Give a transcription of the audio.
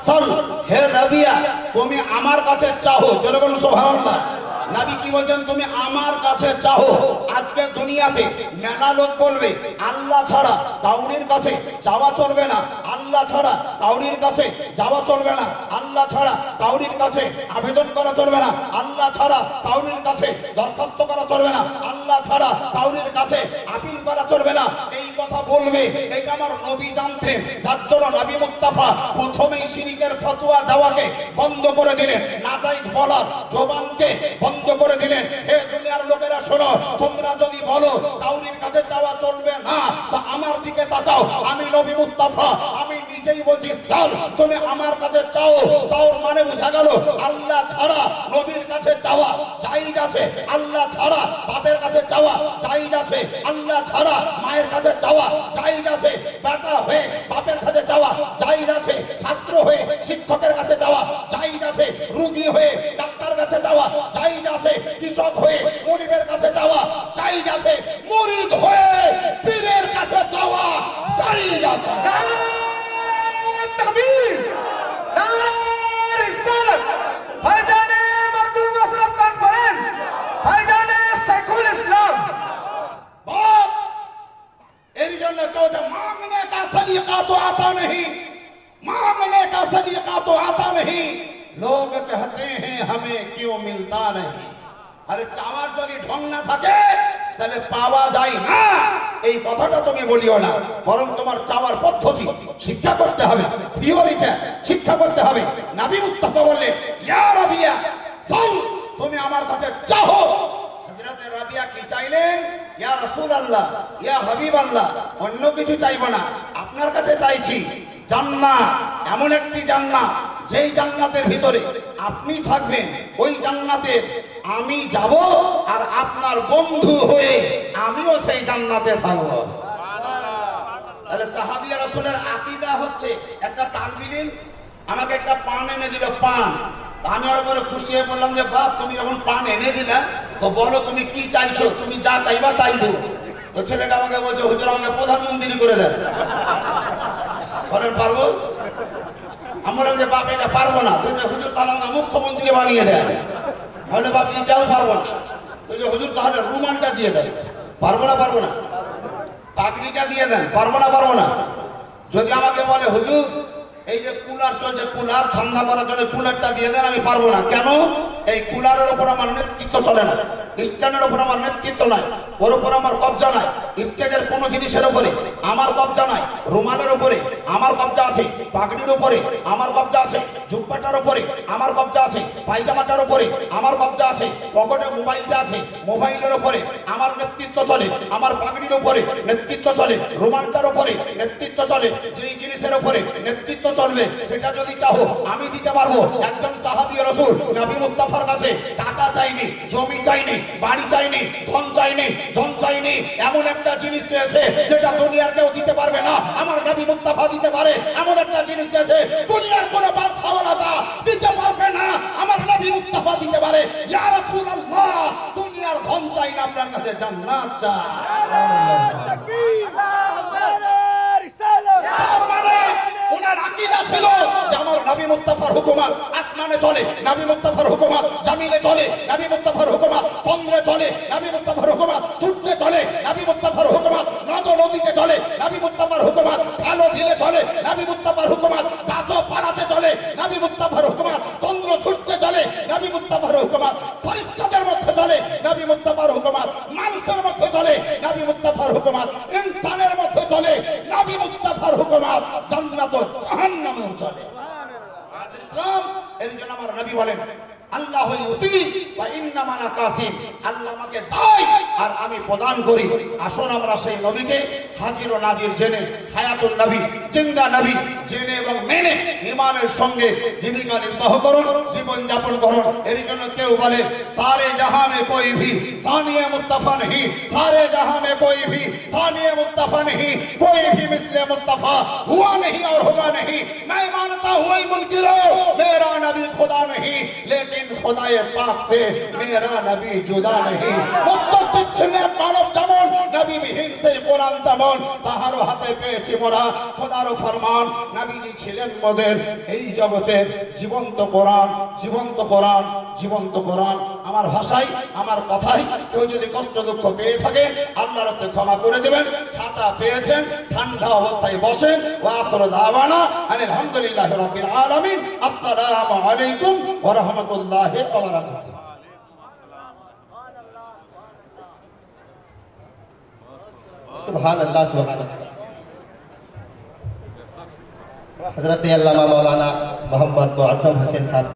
সাল, হে রাবিয়া তুমি আমার কাছে চাও। জোরে বলুন সুবহানাল্লাহ। নবী কি বলছেন? তুমি আমার কাছে চাও। আজকে দুনিয়াতে মেলা লোক বলবে আল্লাহ ছাড়া কাউরির কাছে যাওয়া চলবে না, আল্লাহ ছাড়া কাউরির কাছে যাওয়া চলবে না, আল্লাহ ছাড়া কাউরির কাছে আবেদন করা চলবে না, আল্লাহ ছাড়া কাউরির কাছে দরখাস্ত করা চলবে না, আল্লাহ ছাড়া কাউরির কাছে আপিল করা চলবে না। এই কথা বলবে, এটা আমার নবী জানতেন। যার জন্য নবী মুস্তাফা প্রথমেই শিরকের ফতোয়া দেওয়াকে বন্ধ করে দিলেন, নাজায়েজ বলার জবানকে বন্ধ করে দিলেন। হে দুনিয়ার লোকেরা শোনো, তোমরা যদি বলো কাউরির কাছে চাওয়া চলবে না, তো আমার দিকে তাকাও। আমি নবী মুস্তাফা আমি নিজেই বলছি চল তুমি আমার কাছে চাও। তার মানে বোঝা গেল আল্লাহ ছাড়া নবীর কাছে চাওয়া জায়েজ আছে, আল্লাহ ছাড়া বাপের কাছে চাওয়া জায়েজ আছে, আল্লাহ ছাড়া মায়ের কাছে চাওয়া জায়েজ আছে, বেটা হয়ে বাপের কাছে চাওয়া জায়েজ আছে, ছাত্র হয়ে শিক্ষকের কাছে চাওয়া জায়েজ আছে, রোগী হয়ে ডাক্তার কাছে যাওয়া জায়েজ আছে, কৃষক হয়ে মুরিদের কাছে যাওয়া জায়েজ আছে, মুরিদ হয়ে পীরের কাছে যাওয়া জায়েজ আছে। নারে তাকবীর, নারে রিসালাত, ফায়দানে মখদুম মাশরাফ কনফারেন্স, ফায়দানে শাইখুল ইসলাম। बाप एरिजन को जो मांगने का सलीका तो आता नहीं, मांगने का सलीका तो आता नहीं, लोग कहते हैं हमें क्यों मिलता नहीं। अरे चावार যদি ঢং না থাকে তাহলে পাওয়া যায় না, এই কথাটা তুমি বলিও না। বরং তোমার চাওয়ার পদ্ধতি শিক্ষা করতে হবে, থিওরিটা শিক্ষা করতে হবে। নবী মুস্তাফা বললেন ইয়া রাবিয়া সাল, তুমি আমার কাছে চাও। হযরত রাবিয়া কি চাইলেন? ইয়া রাসূলুল্লাহ, ইয়া হাবিবাল্লাহ, অন্য কিছু চাইবো না, আপনার কাছে চাইছি জান্নাত, এমন একটি জান্নাত যেই জান্নাতের ভিতরে আপনি থাকবেন, ওই জান্নাতে আমি যাব আর আপনার বন্ধু হয়ে আমিও সেই জান্নাতে থাকব। তাহলে সাহাবিয়া রাসূলের আকীদা হচ্ছে একটা তালবিল আমাকে একটা পান এনে দিল, পান। আমি ওর উপরে খুশি হয়ে বললাম যে বাপ তুমি যখন পান এনে দিলা তো বলো তুমি কি চাইছো, তুমি যা চাইবা তাই দেবো। তো ছেলেটা আমাকে বলছে হুজুর আমাকে প্রধানমন্ত্রী করে দেন। বলেন পারবো? আমি বললাম যে বাপ এটা পারবো না। তুই যে হুজুর তাহলে আমাকে মুখ্যমন্ত্রী বানিয়ে দেয়। বলে বাপ এটাও পারবো না। তুই যে হুজুর তাহলে রুমালটা দিয়ে দেয়। পারবো না, পারবো না। পাগড়িটা দিয়ে দেন, পারবো না, পারবো না। যদি আমাকে বলে হুজুর এই যে কুলার চলছে, কুলার ঠান্ডা করার জন্য কুলারটা দিয়ে দেন, আমি পারবো না। কেন? এই কুলারের উপর আমার নেতৃত্ব চলে না, স্ট্যান্ডের উপর আমার নেতৃত্ব নাই, ওর উপর আমার কবজা নাই, স্টেজের কোনো জিনিসের উপরে আমার কবজা নাই, রুমালের উপরে আমার কবজা আছে, পাগড়ির উপরে আমার কবজা আছে, জুব্বাটার উপরে আমার কবজা আছে, পায়জামাটার উপরে আমার কবজা আছে, পকেটে মোবাইলটা আছে, মোবাইলের উপরে আমার নেতৃত্ব চলে, আমার পাগড়ির উপরে নেতৃত্ব চলে, রুমালটার উপরে নেতৃত্ব চলে। যেই জিনিসের উপরে নেতৃত্ব চলবে সেটা যদি চাও আমি দিতে পারবো। একজন সাহাবী রাসূল নবী মুস্তাফার কাছে টাকা চাইনি, জমি চাইনি, বাড়ি চাইনি, ধন চাইনি, জন চাইনি, এমন একটা জিনিস চেয়েছে যেটা দুনিয়ার কেউ দিতে পারবে না, আমার নবী মুস্তাফা দিতে পারে। এমন একটা জিনিস চেয়েছে দুনিয়ার কোনো বাদশাহরা দিতে পারবে না, আমার নবী মুস্তাফা দিতে পারে। ইয়া রাসূলুল্লাহ, দুনিয়ার ধন চাই না, আপনার কাছে জান্নাত চাই। তার মানে ওনার আকীদা ছিল যে আমার নবী মুস্তাফার হুকুমত আসমানে চলে, নবী মুস্তাফার হুকুমত জমিনে চলে, নবী মুস্তাফার হুকুমত চন্দ্রে চলে, নবী মুস্তাফার হুকুমত সূর্যে চলে, নবী মুস্তাফার হুকুমত নদ নদীতে চলে, নবী মুস্তাফার হুকুমত খালো বিলে চলে, নবী মুস্তাফার হুকুমত গাছও পাড়াতে চলে, নবী মুস্তাফার হুকুমত চন্দ্র সূর্যে চলে, নবী মুস্তাফার হুকুমত ফেরেশতাদের মধ্যে চলে, নবী মুস্তাফার হুকুমত মানুষের মধ্যে চলে, নবী মুস্তাফার হুকুমত ইনসানের মধ্যে চলে, নবী মুস্তাফার হুকুমত জান্নাত ও জাহান্নামেও চলে। ইসলাম এর জন্য আমার নবী বলেন আল্লাহ ইউতি ওয়া ইন্নামা আনা কাসিম, আল্লাহ আমাকে দেয় আর আমি প্রদান করি। আসুন আমরা সেই নবীকে হাজির ও নাজির জেনে, হায়াতুন নবী, জিন্দা নবী জেনে এবং মেনে ঈমানের সঙ্গে জীবিকা নির্বাহ করুন, জীবন যাপন করুন। এর জন্য কেউ বলে সারে জাহাঁ মে কোই ভি সানিয়ে মুস্তাফা নেহি, সারে জাহাঁ মে কোই ভি সানিয়ে মুস্তাফা নেহি, কোই ভি মিসলে মুস্তাফা হুয়া নেহি और होगा नहीं। मैं मानता हूं मुनकिर मेरा नबी खुदा नहीं, लेकिन लेकिन खुदाए पाक से मेरा नबी जुदा नहीं। मुत्तक दिच्छने मानव যেমন নবী বিহীন সেই কোরআন তেমন তাহারও হাতে পেয়েছি মোরা খোদারও ফরমান। নবীজি ছিলেন মোদের এই জগতে জীবন্ত কোরআন, জীবন্ত কোরআন, জীবন্ত কোরআন। আমার ভাষায় আমার কথায় কেউ যদি কষ্ট দুঃখ পেয়ে থাকে আল্লাহর রাস্তায় ক্ষমা করে দেবেন। ছাতা পেয়েছেন ঠান্ডা অবস্থায় বসেন। ওয়া আখিরু দাওয়ানা আলহামদুলিল্লাহি রাব্বিল আলামিন। আসসালামু আলাইকুম ওয়া রাহমাতুল্লাহি ওয়া বারাকাতুহু। सुभान अल्लाह सुभान अल्लाह। हजरत अल्लामा मौलाना मोहम्मद मुअज्जम हुसैन साहब